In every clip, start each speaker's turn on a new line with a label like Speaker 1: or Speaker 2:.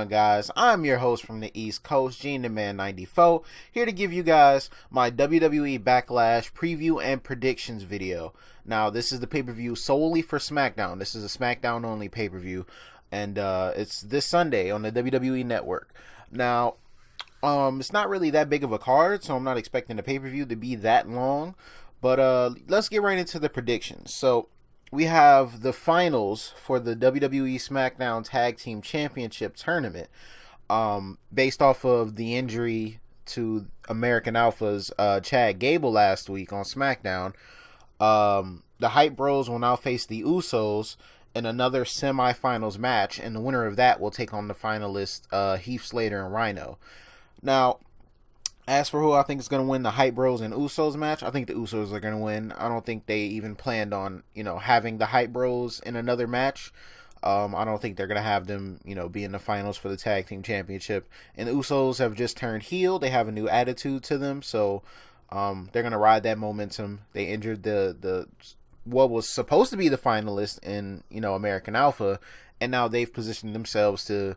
Speaker 1: on, guys? I'm your host from the East Coast, Gene Man 94, here to give you guys my WWE Backlash preview and predictions video. Now, this is the pay-per-view solely for SmackDown. This is a SmackDown only pay-per-view, and it's this Sunday on the WWE Network. Now, it's not really that big of a card, so I'm not expecting the pay-per-view to be that long. But let's get right into the predictions. So we have the finals for the WWE Smackdown Tag Team Championship tournament, based off of the injury to American Alpha's Chad Gable last week on SmackDown. The Hype Bros will now face the Usos in another semifinals match, and the winner of that will take on the finalists Heath, Slater, and Rhyno. Now, as for who I think is going to win the Hype Bros and Usos match, I think the Usos are going to win. I don't think they even planned on, having the Hype Bros in another match. I don't think they're going to have them, be in the finals for the Tag Team Championship. And the Usos have just turned heel. They have a new attitude to them, so they're going to ride that momentum. They injured the what was supposed to be the finalist in, American Alpha, and now they've positioned themselves to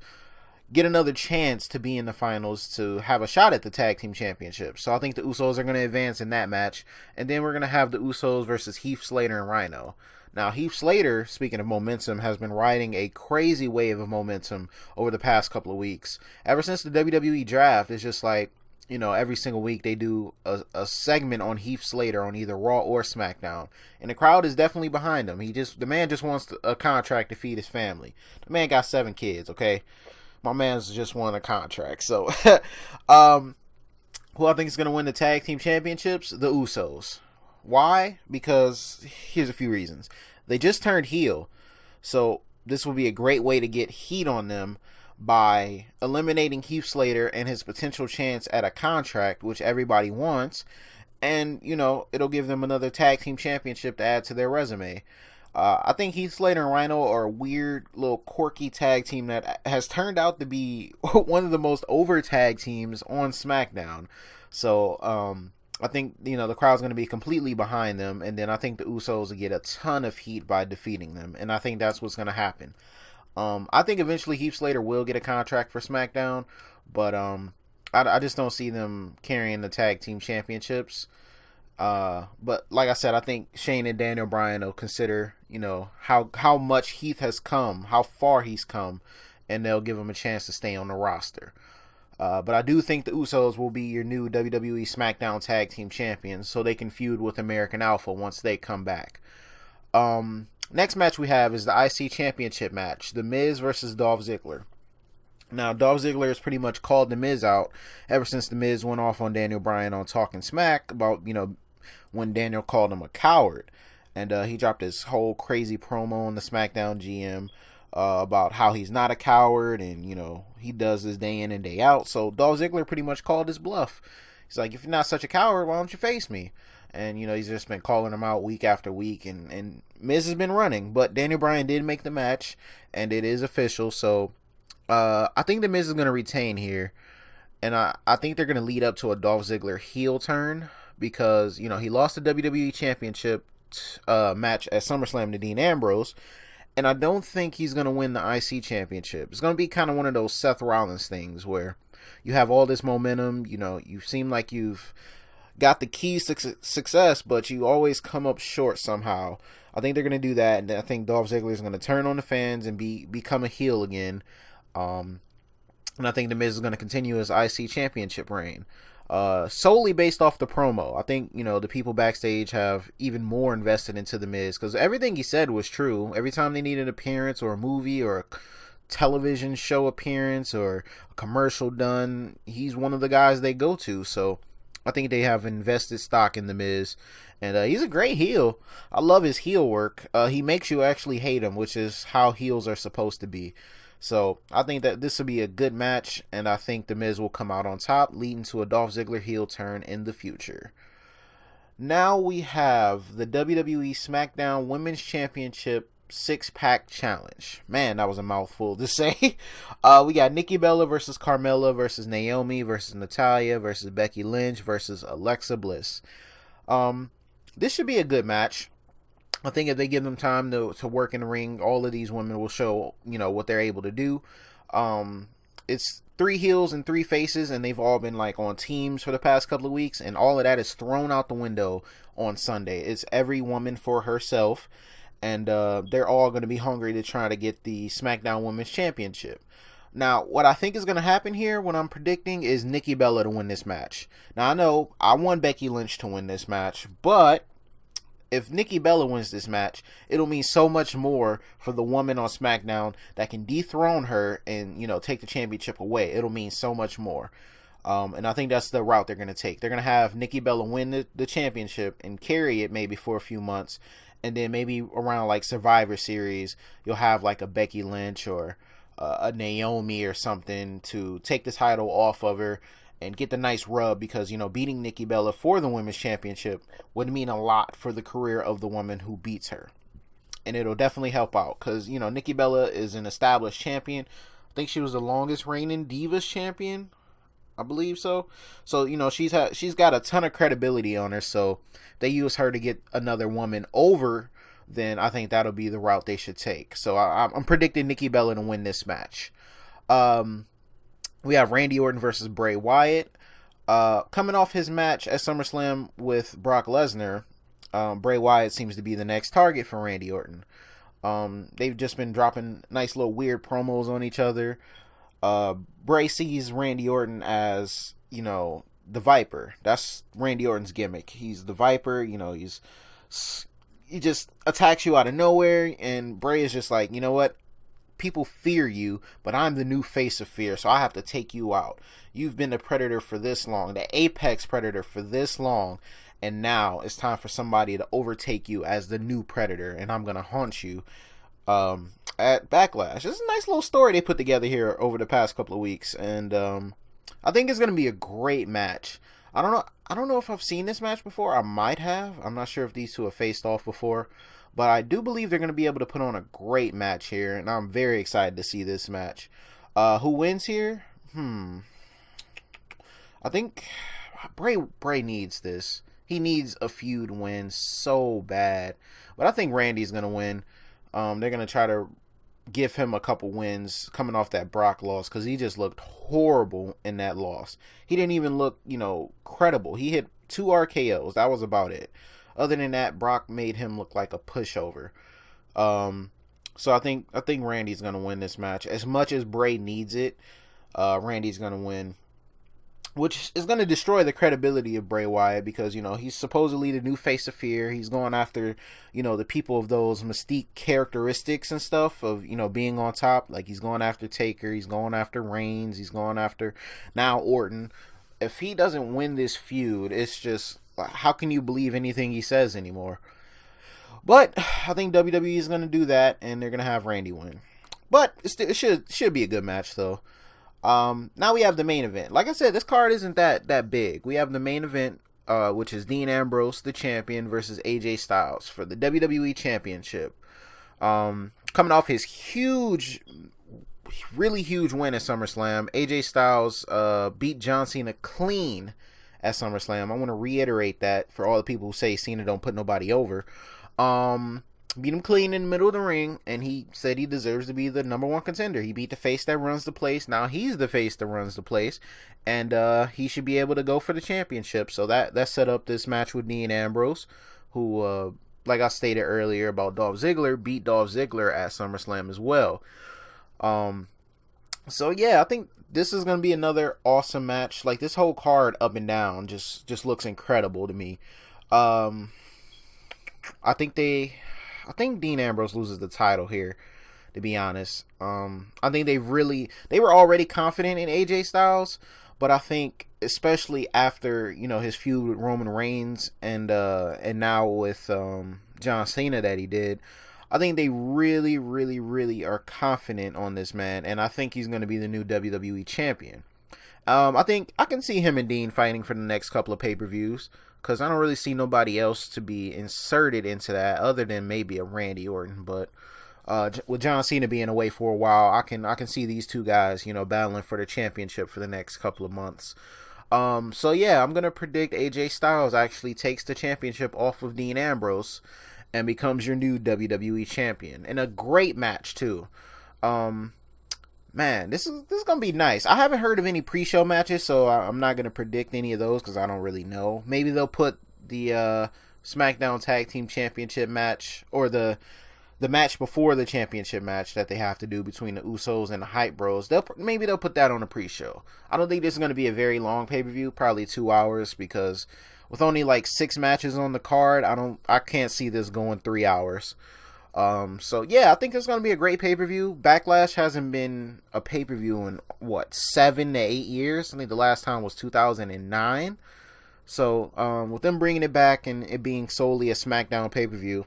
Speaker 1: get another chance to be in the finals to have a shot at the Tag Team Championship. So I think the Usos are going to advance in that match. And then we're going to have the Usos versus Heath, Slater, and Rhyno. Now, Heath Slater, speaking of momentum, has been riding a crazy wave of momentum over the past couple of weeks. Ever since the WWE draft, it's just like, every single week they do a segment on Heath Slater on either Raw or SmackDown. And the crowd is definitely behind him. The man just wants a contract to feed his family. The man got 7 kids, okay? My man's just won a contract. So, who I think is going to win the Tag Team Championships? The Usos. Why? Because here's a few reasons. They just turned heel. So, this will be a great way to get heat on them by eliminating Heath Slater and his potential chance at a contract, which everybody wants. And, it'll give them another Tag Team Championship to add to their resume. I think Heath Slater and Rhyno are a weird little quirky tag team that has turned out to be one of the most over tag teams on SmackDown. So I think the crowd's going to be completely behind them, and then I think the Usos will get a ton of heat by defeating them, and I think that's what's going to happen. I think eventually Heath Slater will get a contract for SmackDown, but I just don't see them carrying the tag team championships. But like I said, I think Shane and Daniel Bryan will consider, how much Heath has come, how far he's come, and they'll give him a chance to stay on the roster. But I do think the Usos will be your new WWE SmackDown Tag Team Champions, so they can feud with American Alpha once they come back. Next match we have is the IC Championship match, The Miz versus Dolph Ziggler. Now, Dolph Ziggler has pretty much called The Miz out ever since The Miz went off on Daniel Bryan on Talking Smack about, when Daniel called him a coward. And he dropped his whole crazy promo on the SmackDown GM about how he's not a coward and, he does this day in and day out. So Dolph Ziggler pretty much called his bluff. He's like, if you're not such a coward, why don't you face me? And, he's just been calling him out week after week. And Miz has been running. But Daniel Bryan did make the match, and it is official. So I think The Miz is going to retain here. And I think they're going to lead up to a Dolph Ziggler heel turn. Because, he lost the WWE Championship match at SummerSlam to Dean Ambrose. And I don't think he's going to win the IC Championship. It's going to be kind of one of those Seth Rollins things where you have all this momentum. You seem like you've got the keys to success, but you always come up short somehow. I think they're going to do that. And I think Dolph Ziggler is going to turn on the fans and become a heel again. And I think The Miz is going to continue his IC Championship reign. Solely based off the promo. I think, the people backstage have even more invested into The Miz because everything he said was true. Every time they need an appearance or a movie or a television show appearance or a commercial done, he's one of the guys they go to. So I think they have invested stock in The Miz. And he's a great heel. I love his heel work. He makes you actually hate him, which is how heels are supposed to be. So I think that this will be a good match, and I think The Miz will come out on top, leading to a Dolph Ziggler heel turn in the future. Now we have the WWE SmackDown Women's Championship 6-Pack Challenge. Man, that was a mouthful to say. We got Nikki Bella versus Carmella versus Naomi versus Natalya versus Becky Lynch versus Alexa Bliss. This should be a good match. I think if they give them time to work in the ring, all of these women will show, what they're able to do. it's 3 heels and 3 faces, and they've all been like on teams for the past couple of weeks, and all of that is thrown out the window on Sunday. It's every woman for herself, and they're all going to be hungry to try to get the SmackDown Women's Championship. Now, what I think is going to happen here, what I'm predicting, is Nikki Bella to win this match. Now, I know I want Becky Lynch to win this match, but if Nikki Bella wins this match, it'll mean so much more for the woman on SmackDown that can dethrone her and, you know, take the championship away. It'll mean so much more. And I think that's the route they're going to take. They're going to have Nikki Bella win the championship and carry it maybe for a few months. And then maybe around like Survivor Series, you'll have like a Becky Lynch or a Naomi or something to take the title off of her and get the nice rub, because, you know, beating Nikki Bella for the Women's Championship would mean a lot for the career of the woman who beats her. And it'll definitely help out because, you know, Nikki Bella is an established champion. I think she was the longest reigning Divas champion. I believe so. So, you know, she's got a ton of credibility on her. So if they use her to get another woman over, then I think that'll be the route they should take. So I'm predicting Nikki Bella to win this match. We have Randy Orton versus Bray Wyatt. Coming off his match at SummerSlam with Brock Lesnar, Bray Wyatt seems to be the next target for Randy Orton. They've just been dropping nice little weird promos on each other. Bray sees Randy Orton as, you know, the Viper. That's Randy Orton's gimmick. He's the Viper, you know, he just attacks you out of nowhere, and Bray is just like, you know what? People fear you, but I'm the new face of fear, so I have to take you out. You've been the predator for this long, the apex predator for this long, and now it's time for somebody to overtake you as the new predator, and I'm gonna haunt you at Backlash. It's a nice little story they put together here over the past couple of weeks, and I think it's gonna be a great match. I don't know if I've seen this match before. I might have. I'm not sure if these two have faced off before. But I do believe they're going to be able to put on a great match here, and I'm very excited to see this match. Who wins here? I think Bray needs this. He needs a feud win so bad. But I think Randy's going to win. They're going to try to give him a couple wins coming off that Brock loss, because he just looked horrible in that loss. He didn't even look, you know, credible. He hit 2 RKOs. That was about it. Other than that, Brock made him look like a pushover. So I think Randy's going to win this match. As much as Bray needs it, Randy's going to win. Which is going to destroy the credibility of Bray Wyatt, because, you know, he's supposedly the new face of fear. He's going after, you know, the people of those mystique characteristics and stuff of, you know, being on top. Like, he's going after Taker. He's going after Reigns. He's going after now Orton. If he doesn't win this feud, it's just, how can you believe anything he says anymore? But I think WWE is going to do that, and they're going to have Randy win. But it should be a good match, though. Now we have the main event. Like I said, this card isn't that big. We have the main event, which is Dean Ambrose, the champion, versus AJ Styles for the WWE Championship. Coming off his really huge win at SummerSlam, AJ Styles beat John Cena clean at SummerSlam. I want to reiterate that for all the people who say Cena don't put nobody over. Beat him clean in the middle of the ring, and he said he deserves to be the #1 contender. He beat the face that runs the place. Now he's the face that runs the place, and he should be able to go for the championship. So that set up this match with Dean Ambrose, who, like I stated earlier about Dolph Ziggler, beat Dolph Ziggler at SummerSlam as well. So yeah, I think this is going to be another awesome match. Like, this whole card up and down just looks incredible to me. I think Dean Ambrose loses the title here, to be honest. I think they were already confident in AJ Styles, but I think especially after, you know, his feud with Roman Reigns and now with John Cena that he did, I think they really are confident on this man, and I think he's going to be the new WWE champion. I think I can see him and Dean fighting for the next couple of pay-per-views, because I don't really see nobody else to be inserted into that other than maybe a Randy Orton. But with John Cena being away for a while, I can see these two guys, you know, battling for the championship for the next couple of months. So yeah, I'm gonna predict AJ Styles actually takes the championship off of Dean Ambrose and becomes your new WWE champion, in a great match too. Man, this is gonna be nice. I haven't heard of any pre-show matches, so I'm not gonna predict any of those because I don't really know. Maybe they'll put the SmackDown Tag Team Championship match, or the match before the championship match that they have to do between the Usos and the Hype Bros. Maybe they'll put that on the pre-show. I don't think this is gonna be a very long pay-per-view, probably 2 hours, because with only like 6 matches on the card, I can't see this going 3 hours. So yeah, I think it's gonna be a great pay-per-view. Backlash hasn't been a pay-per-view in what, 7 to 8 years. I think the last time was 2009. So with them bringing it back and it being solely a SmackDown pay-per-view,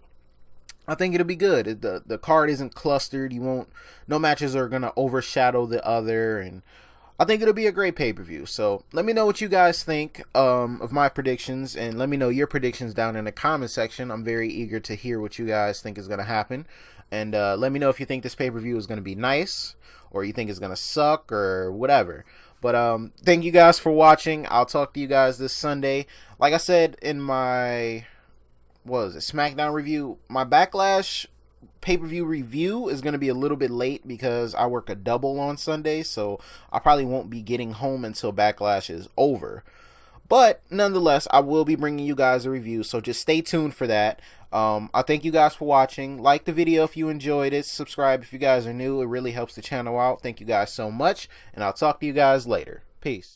Speaker 1: I think it'll be good. The card isn't clustered. No matches are gonna overshadow the other, and I think it'll be a great pay-per-view. So let me know what you guys think of my predictions, and let me know your predictions down in the comment section. I'm very eager to hear what you guys think is going to happen. And let me know if you think this pay-per-view is going to be nice, or you think it's going to suck, or whatever. But thank you guys for watching. I'll talk to you guys this Sunday. Like I said in my, SmackDown review, my Backlash pay-per-view review is going to be a little bit late because I work a double on Sunday, so I probably won't be getting home until Backlash is over. But nonetheless, I will be bringing you guys a review, so just stay tuned for that. I thank you guys for watching. Like the video if you enjoyed it. Subscribe if you guys are new. It really helps the channel out. Thank you guys so much, and I'll talk to you guys later. Peace.